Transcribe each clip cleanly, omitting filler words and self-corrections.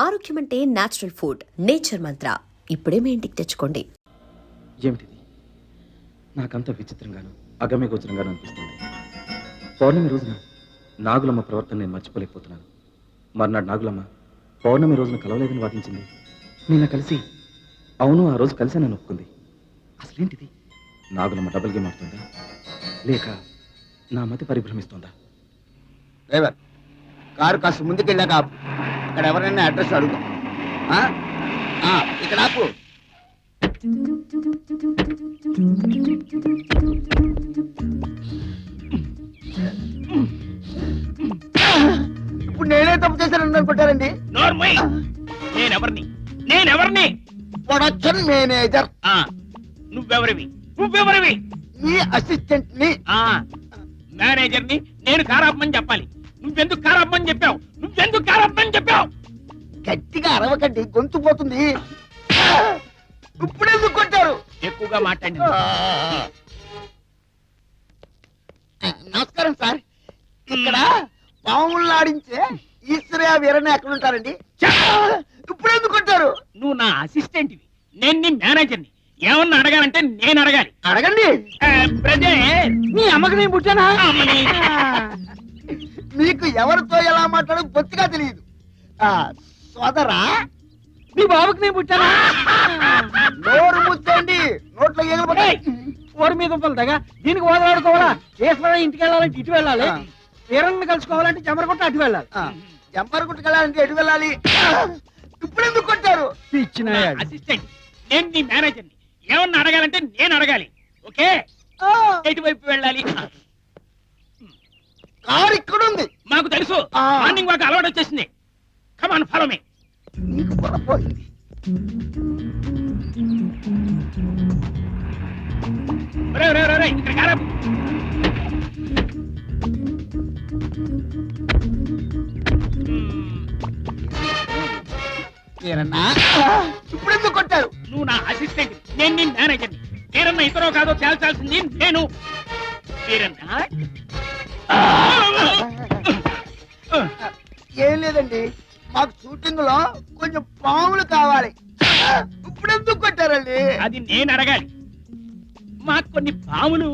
ఆరోగ్యం అంటే natural food. Nature మంత్ర ఇప్పుడే మీ ఇంటికి తెచ్చుకోండి. ఏమిటిది? నాకంత విచిత్రంగాను అగమ్యగోచరంగాను అనిపిస్తుంది. పౌర్ణమి రోజున నాగులమ్మ ప్రవర్తన నేను మర్చిపోలేకపోతున్నాను. మర్నాడు నాగులమ్మ పౌర్ణమి రోజున కలవలేదని వాదించింది. నిన్న కలిసి అవును ఆ రోజు కలిశానని ఒప్పుకుంది. అసలేంటిది? నాగులమ్మ డబుల్ గేమ్ ఆడుతుందా లేక నా మతి పరిభ్రమిస్తుందా? డ్రైవర్, కారు కాస్త ముందుకెళ్ళాక ఆపు. అక్కడ ఎవరైనా అడ్రస్ అడుగు. ఇక్కడ ఆపు. ఇప్పుడు నేనే తప్పు చేశానని అనుకుంటారండి. నేనెవరిని? Production manager. నువ్వెవరివి? మీ అసిస్టెంట్ ని. మేనేజర్ ని నేను కారాపమని చెప్పాలి. నువ్వెందుకు కారాపమని చెప్పావు? గట్టిగా అరవకండి, గొంతు పోతుంది. ఇప్పుడెందుకు కొట్టారు? ఎక్కువగా మాట్లాడి. నమస్కారం సార్. ఇక్కడ పాములు ఆడించే ఈశ్వరయ్య వీరన్న ఎక్కడ ఉంటారండి? ఇప్పుడెందుకు కొట్టారు? నువ్వు నా అసిస్టెంట్వి, నేను నీ మేనేజర్ని. ఏమన్నా అడగాలంటే నేను అడగాలి. అడగండి. మీ అమ్మకి నేను పుట్టానా? మీకు ఎవరితో ఎలా మాట్లాడో బొత్తిగా తెలియదు. సోదరా, మీ బాబుకి నేను పుట్టానా? నోరు ముచ్చండి, నోట్లో ఏగలు పడ్డాయి. ఓరి మీద ఉంపలుగా దీనికి ఓదలాడుకోవాలా? ఈశ్వరయ్య ఇంటికి వెళ్ళాలంటే ఇటు వెళ్ళాలి, వీరన్ని కలుసుకోవాలంటే చెమరకొట్ట అటు వెళ్ళాలి. జంపర్ గుట్టుకెళ్ళాలంటే ఎటు వెళ్ళాలి? ఇప్పుడెందుకు కొట్టారు? ఇచ్చిన అసిస్టెంట్, నేను నీ మేనేజర్ని. ఏమన్నా అడగాలంటే నేను అడగాలి. ఓకే, ఎటువైపు వెళ్ళాలి? కారు ఇక్కడుంది. మాకు తెలుసు. మార్నింగ్ వాక్ అలవాటు వచ్చేసింది. కమాన్, ఫాలో మీ. నీకు పొరపోయింది. ఇక్కడ కారా. ఇప్పుడెందుకు కొట్టారు? నువ్వు నా అసిస్టెంట్, నేను నీ మేనేజర్ని. వీరన్న ఇతరో కాదో తేల్చాల్సింది నేను. వీరన్న ఏం లేదండి, మాకు షూటింగ్ లో కొంచెం పాములు కావాలి. ఇప్పుడెందుకు కొట్టారండి? అది నేను అడగాలి. మాకు కొన్ని పాములు,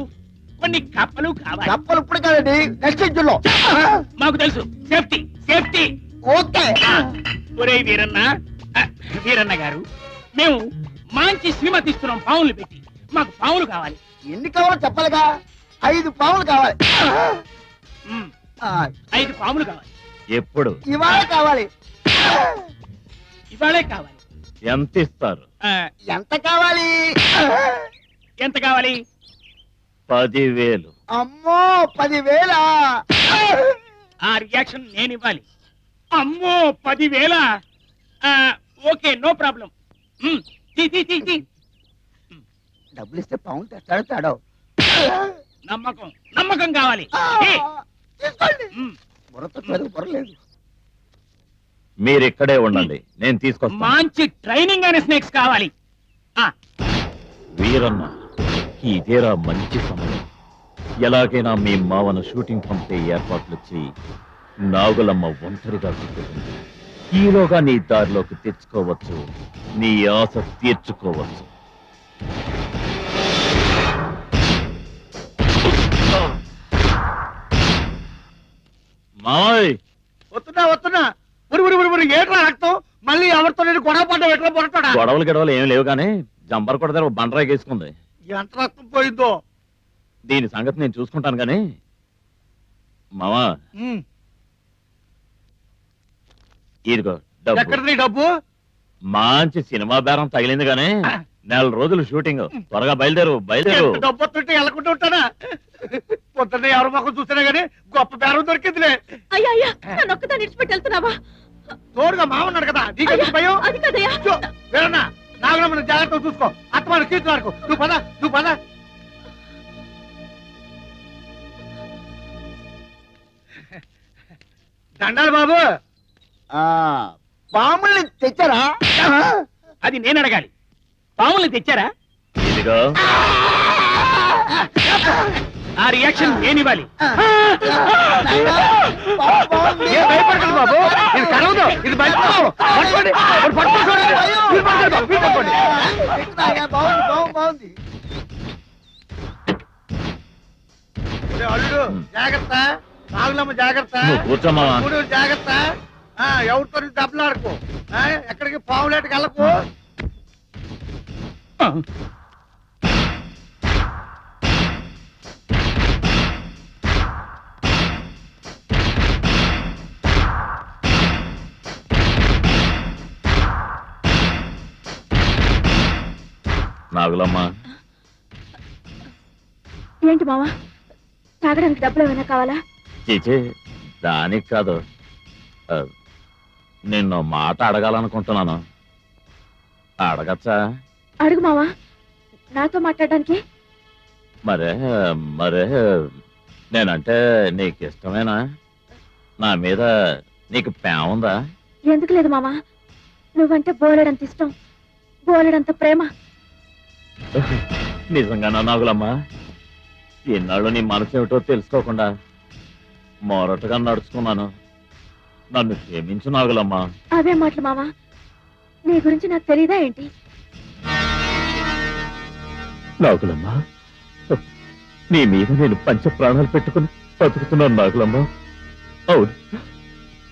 కొన్ని కప్పలు కావాలి. కప్పలు ఇప్పుడు కాదండి, నెక్స్ట్ ఎగ్జిట్లో. మాకు తెలుసు. Safety safety. ఓకే. ఒరే వీరన్న గారు, మేము మంచి శ్రీమతి ఇస్తున్నాం పాములు పెట్టి. మాకు పాములు కావాలి. ఎన్ని కావాలో చెప్పాలిగా. 5 పాములు కావాలి. 5 పాములు కావాలి. ఎప్పుడు? ఇవాళ కావాలి. ఇవాళే కావాలి. ఎంత ఇస్తారు? ఎంత కావాలి? ఎంత కావాలి? 10,000. అమ్మో, 10,000? ఆ రియాక్షన్ నేను ఇవ్వాలి. అమ్మో, 10,000? Okay, no problem. డబ్బులు ఇస్తే పాములు తెస్తాడో. నమ్మకం కావాలి. తీసుకోండి. బుర్రలేదు. మీరు ఇక్కడే ఉండండి, నేను తీసుకొస్తాను. మంచి ట్రైనింగ్ అయిన స్నేక్స్ కావాలి. వీరన్న, ఇదేరా మంచి సమయం. ఎలాగైనా మీ మావను షూటింగ్ పంపే ఏర్పాట్లు చేయి. నాగులమ్మ ఒంటరిగా గుర్తుంది. ఈలోగా నీ దారిలోకి తెచ్చుకోవచ్చు, నీ ఆశ తీర్చుకోవచ్చు. మాయ్, వస్తున్నా. ఏట్రా రక్తం? మళ్ళీ ఎవరితో గొడవ పడ్డా ఎట్లా పొరటాడా? గొడవలు ఏం లేవు కానీ జంపర్ కొడితే బండరాయి వేసుకుంది. ఎంత రక్తం పోయిందో. దీని సంగతి నేను చూసుకుంటాను గాని మావా, ఇదిగో ఎక్కడిది డబ్బు? మంచి సినిమా బేరం తగిలింది గానీ 4 రోజులు షూటింగ్. త్వరగా బయలుదేరు. డబ్బు వస్తుంటే వెళ్ళకుండా ఉంటానా? పొద్దున్న ఎవరి మొక్క చూసినా గానీ గొప్ప బేరం దొరికిందిలే. అయ్యా, నొక్కదాన్ని ఇడిచిపెట్టి వెళ్తున్నావా? తోడుగా మామన్నాడు కదా, నీకెందుకు భయం? అది కదయ్యా. వేరన్నా, నాగరమ్మని జాగ్రత్తగా చూసుకో. అత్తమాను కీర్తులాడుకో. నువ్వు పద. దండాలు బాబు. పాముల్ని తెచ్చారా? అది నేను అడగాలి. పాముల్ని తెచ్చారా? ఇదిగో ఆ రియాక్షన్ నేను ఇవ్వాలి. బాగుంది. ఏ భయపడకండి బాబు, ఇది కలవదు, ఇది భయపడదు. పట్టుకోండి, వాడు పట్టుకొని చూడండి. మీరు పట్టుకోండి బాబు, మీరు పట్టుకోండి. ఎక్కుతాయా? బాగుంది బాగుంది బాగుంది. ఒరే అల్లుడు జాగ్రత్త, నాగులమ్మ జాగ్రత్త, నువ్వు కూర్చోమ్మా. గూడూరు జాగ్రత్త. ఎవరితో దెబ్బలాడుకో, ఎక్కడికి పావులేటకి వెళ్ళకు. నాగులమ్మ, ఏంటి మావా తాగడానికి డబ్బులు ఏమైనా కావాలా? చీచి దానికి కాదు, నిన్ను మాట అడగాలనుకుంటున్నాను. అడగచ్చా? అడుగు మావా, నాతో మాట్లాడడానికి. మరే మరే నేనంటే నీకు ఇష్టమేనా? నా మీద నీకు ప్రేమ ఉందా? ఎందుకు లేదు మావా, నువ్వంటే బోలెడంత ఇష్టం, బోలెడంత ప్రేమ. నిజంగానా నాగులమ్మ? ఇన్నాళ్ళు నీ మనసు ఏమిటో తెలుసుకోకుండా మొరటుగా నడుచుకున్నాను. నన్ను క్షమించు నాగులమ్మ. అవే మాటలు మావా, నీ గురించి నాకు తెలీదా ఏంటి? నాగులమ్మ, నీ మీద నేను పంచ ప్రాణాలు పెట్టుకుని బతుకుతున్నాను నాగులమ్మ. అవును,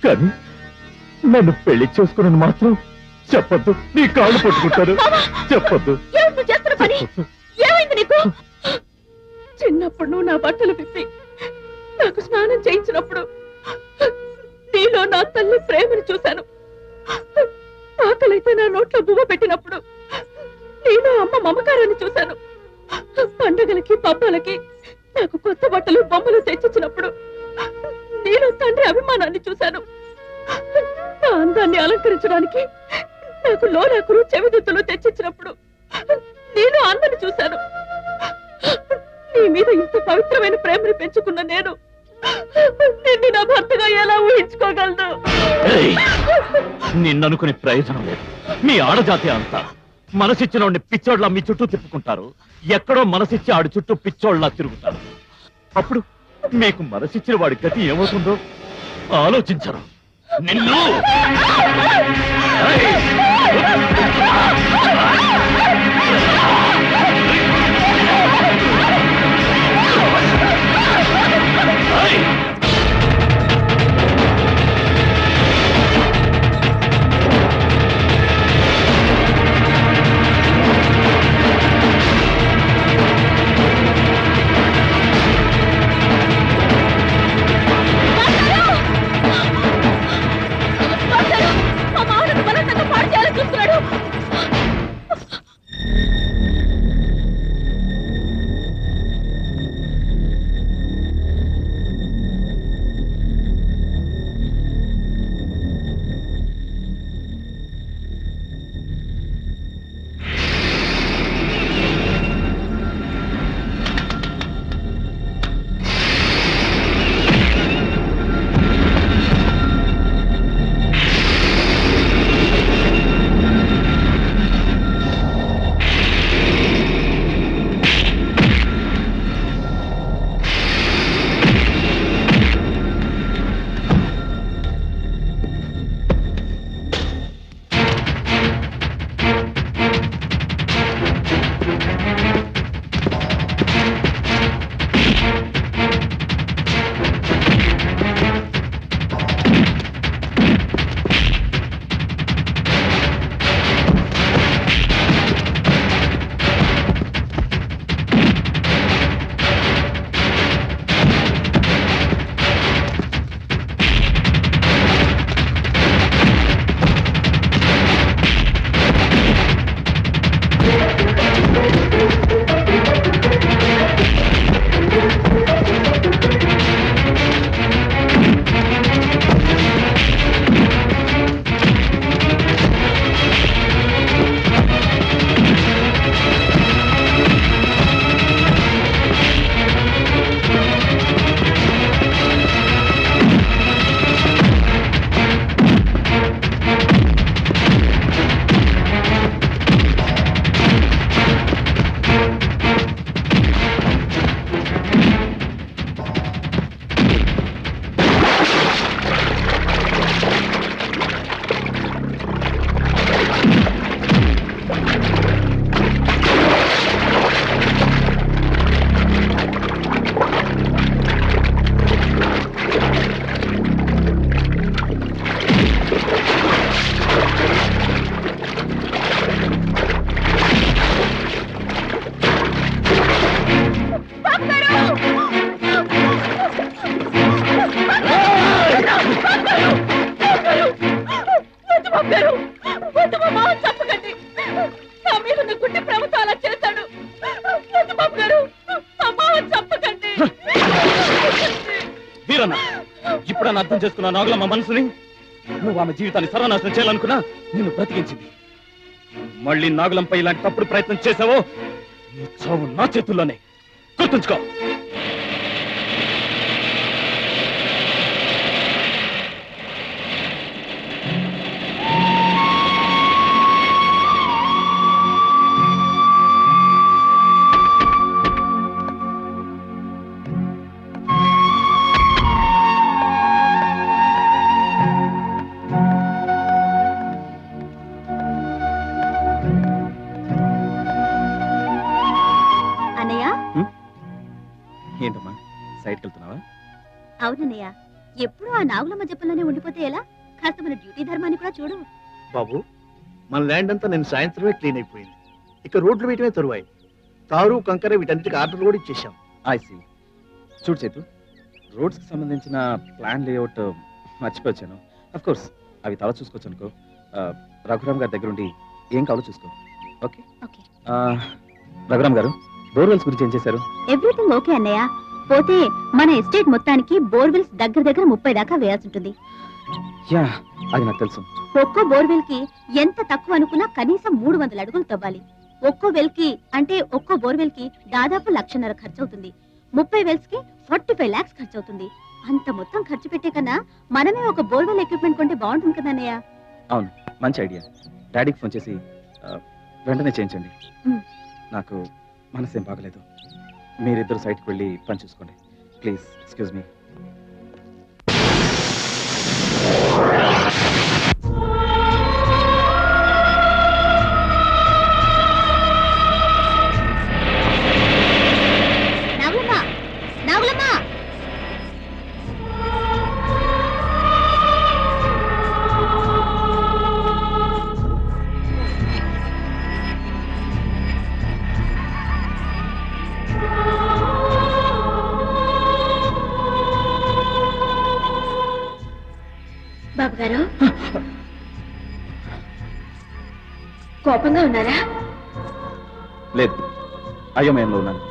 కానీ నన్ను పెళ్లి చేసుకుని మాత్రం చెప్పొద్దు. నీ కాళ్ళు పట్టుకుంటాను, చెప్పొద్దు. ఏమిటి నువ్వు చేస్తున్న పని? ఏమైంది నీకు? చిన్నప్పుడు నువ్వు నా బట్టలు విప్పి నాకు స్నానం చేయించినప్పుడు నీలో నా తల్లి ప్రేమను చూశాను. ఆకలైతే నా నోట్లో బువ్వ పెట్టినప్పుడు నీలో అమ్మ మమకారాన్ని చూశాను. పండగలకి పబ్బాలకి నాకు కొత్త బట్టలు బొమ్మలు తెచ్చిచ్చినప్పుడు నీలో తండ్రి అభిమానాన్ని చూశాను. నా అందాన్ని అలంకరించడానికి నాకు లోలాకులు చెవిదిద్దులు తెచ్చిచ్చినప్పుడు నేను అన్నని చూశాను. నీ మీద ఇంత పవిత్రమైన ప్రేమను పెంచుకున్న నేను నిన్ను నా భర్తగా ఎలా ఊహించుకోగలను? నిన్ననుకునే ప్రయోజనం లేదు. మీ ఆడజాతి అంతా మనసిచ్చిన వాడిని పిచ్చోళ్ళ మీ చుట్టూ తిప్పుకుంటారు. ఎక్కడో మనసిచ్చి ఆడి చుట్టూ పిచ్చోళ్ళ తిరుగుతారు. అప్పుడు మీకు మనసిచ్చిన వాడి గతి ఏమవుతుందో ఆలోచించరు. నిన్ను మా గారు వద్దు మా మామని చంపకండి. నా మీద ఉన్న గుడ్డి ప్రేమతో అలా చేశాడు. వద్దు బాబు గారు, మా మామని చంపకండి. వీరన్న, ఇప్పుడు అర్థం చేసుకున్నా నాగులమ్మ మనసుని. నువ్వు ఆమె జీవితాన్ని సర్వనాశనం చేయాలనుకున్నా నిన్ను బ్రతికించింది. మళ్ళీ నాగులంపై ఇలాంటి తప్పుడు ప్రయత్నం చేసావో నీ చావు నా చేతుల్లోనే. గుర్తుంచుకో. అన్నయ్య, ఏంటమ్మా సైడ్కి వెళ్తున్నావా? అవునన్నయ్య, ఎప్పుడూ ఆ నాగులమ్మ జపంలోనే ఉండిపోతే ఎలా? కాస్త మన డ్యూటీ ధర్మాన్ని కూడా చూడు. బాబు, మన ల్యాండ్ అంతా నేను సాయంత్రమే క్లీన్ అయిపోయింది. ఇక రోడ్లు వేయటమే తరువాయి. తారు కంకర వీటన్నిటికి ఆర్డర్ కూడా ఇచ్చేసాం. ఐసి చూడు చేతు, రోడ్స్కి సంబంధించిన ప్లాన్ లేఅవుట్ మర్చిపోయాను. అఫ్ కోర్స్ అవి తల చూసుకోవచ్చు అనుకో. రఘురామ్ గారి దగ్గర ఉండి ఏం కావాలో చూసుకో. Okay okay. రఘురామ్ గారు, బోర్వెల్స్ గురించి ఏం చేశారు? ఎవ్రీథింగ్ ఓకే అన్నయ్య. పోతే మన ఎస్టేట్ మొత్తానికి బోర్వెల్స్ దగ్గర దగ్గర 30 దాకా వేయాల్సి ఉంటుంది. యా, అది నాకు తెలుసు. ఒక్కో బోర్వెల్ కి ఎంత తక్కువ అనుకున్నా కనీసం 300 అడుగులు తవ్వాలి. ఒక్కో వెల్ కి అంటే ఒక్కో బోర్వెల్ కి దాదాపు 1,50,000 ఖర్చు అవుతుంది. 30 వెల్స్ కి 45 lakhs ఖర్చు అవుతుంది. అంత మొత్తం ఖర్చు పెట్టే కన్నా మనమే ఒక బోర్వెల్ ఎక్విప్మెంట్ కొంటే బాగుంటుంది కదా అన్నయ్య. అవును, మంచి ఐడియా. డాడీకి ఫోన్ చేసి వెంటనే చేయించండి. నాకు మనసేం బాగలేదు. మీరిద్దరు సైట్కి వెళ్ళి పని చూసుకోండి please. Excuse me. Nagulamma, Nagulamma, Babu గారు కోపంగా ఉన్నారా? లేదు, అయోమయంలో ఉన్నాను.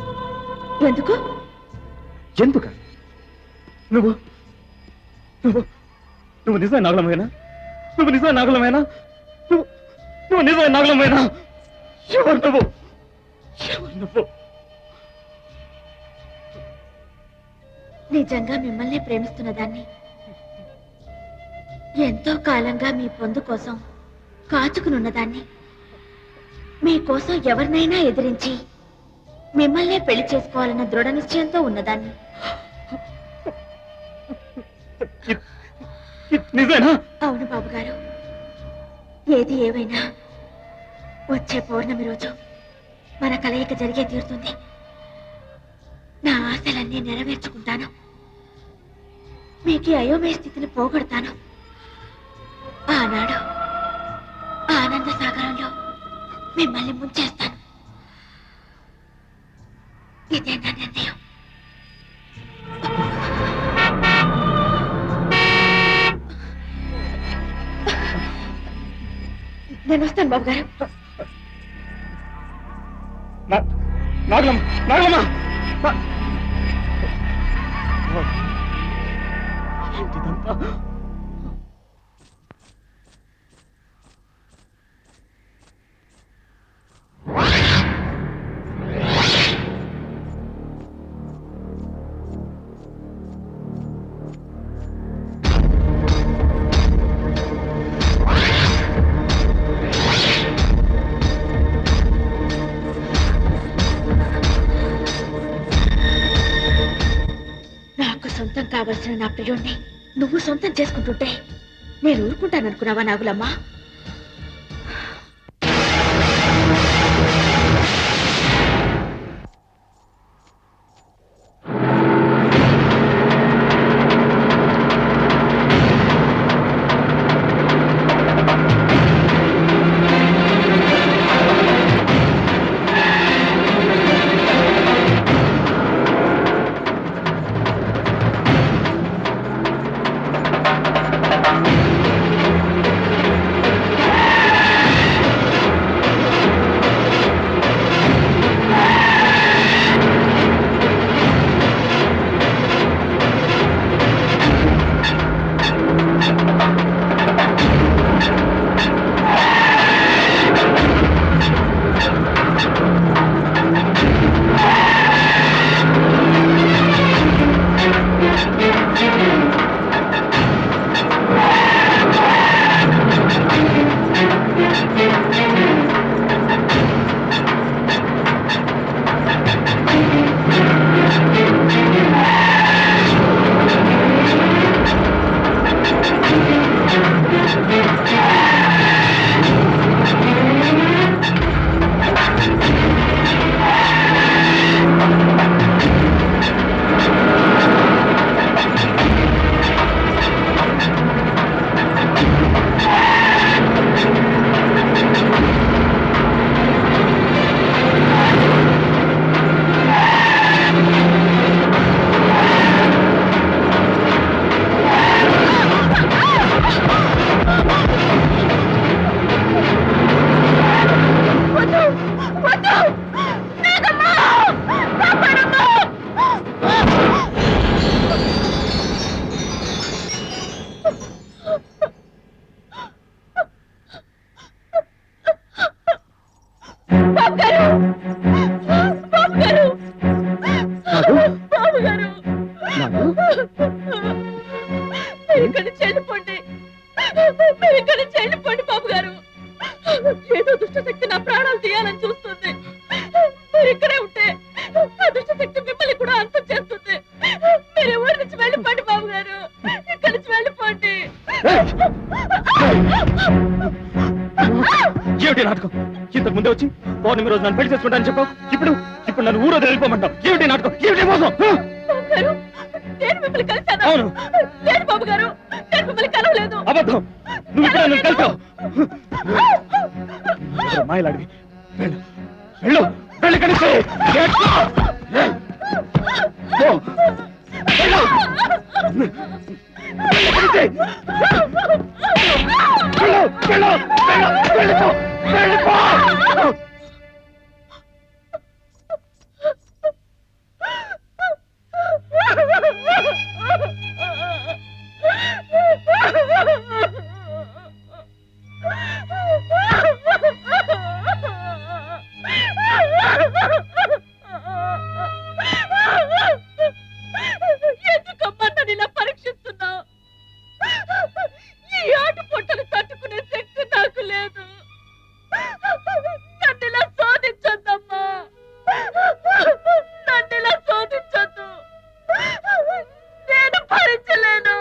ఎందుకు? ఎందుక? నువ్వు నువ్వు నువ్వు నిజమైన నాగులమేనా? నువ్వు నిజమైన నాగులమేనా? నువ్వు నువ్వు నిజమైన నాగులమేనా? ఎవరు నువ్వు? ఎవరు నువ్వు? నిజంగా మిమ్మల్ని ప్రేమిస్తున్న దాన్ని, ఎంతో కాలంగా మీ పొందు కోసం కాచుకునున్నదాన్ని, మీకోసం ఎవరినైనా ఎదిరించి మిమ్మల్నే పెళ్లి చేసుకోవాలన్న దృఢ నిశ్చయంతో ఉన్నదాన్ని. నిజమేనా? అవును బాబు గారు. ఏది ఏమైనా వచ్చే పౌర్ణమి రోజు మన కలయిక జరిగే తీరుతుంది. నా ఆశలన్నీ నెరవేర్చుకుంటాను. మీకు అయోమయ స్థితిని పోగొడతాను. ఆనాడు ఆనంద సాగరంలో మిమ్మల్ని ముంచేస్తాను. ఇదే నా నిర్ణయం. నేను వస్తాను బాబు గారు. నాగులమ్మ, నాగులమ్మ! ఏంటిదంతా? నాకు సొంతం కావలసిన నా ప్రియుణ్ణి నువ్వు సొంతం చేసుకుంటుంటే నేను ఊరుకుంటాననుకున్నావా నాగులమ్మ? ఏమిటి నాటకం? ఇంతకు ముందే వచ్చి పౌర్ణమి రోజు నన్ను పెళ్లి చేసుకుంటానని చెప్పావు. ఇప్పుడు నన్ను ఊరో వెళ్ళిపోమంటావు. ఏమిటి నాటకం? ఏమిటి మోసం? బాబు గారు, నేను మిమ్మల్ని కలిశాను. అవును. లేదు బాబు గారు, నేను మిమ్మల్ని కలవలేదు. అబద్ధం. నువ్వు ఇక్కడ నన్ను కలిసావు. మాయలాడివి. వెళ్ళు వెళ్ళు వెళ్ళి కలిసి ఎందుకమ్మా నన్ను ఇలా పరీక్షిస్తున్నావు? ఈ ఆట పొట్టలు తట్టుకునే శక్తి నాకు లేదు. నన్ను ఇలా శోధించొద్దమ్మా, నన్ను ఇలా శోధించొద్దు. నేను భరించలేను.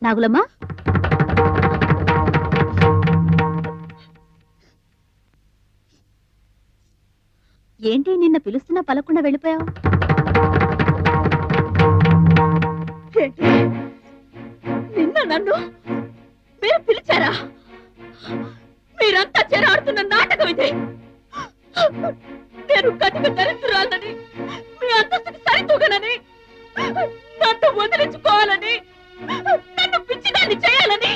నాగులమ్మా, ఏంటి నిన్న పిలుస్తున్నా పలకుండా వెళ్ళిపోయావు? నిన్న నన్ను మీరు పిలిచారా? మీరంతా చేరాడుతున్న నాటకం ఇది. నేను కటిక దరిద్రురాలని, మీ అంతస్తుకి సరితూగనని, నన్ను వదిలించుకోవాలని, నన్ను పిచ్చిదాన్ని చేయాలని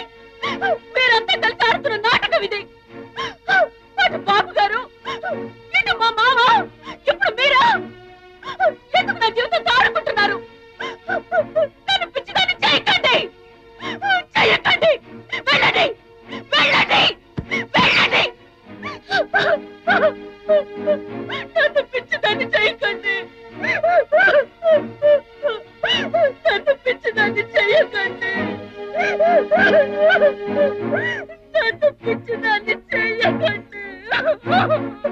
మీరంతా కలిసి ఆడుతున్న నాటకం ఇది. అటు బాబు గారు, ఇటు మా మామ, ఇప్పుడు మీరా? ఎందుకు నా జీవితంతో ఆడుకుంటున్నారు? నన్ను పిచ్చిదాన్ని చేయకండి, చేయకండి. వెళ్ళండి, వెళ్ళండి, వెళ్ళండి. నన్ను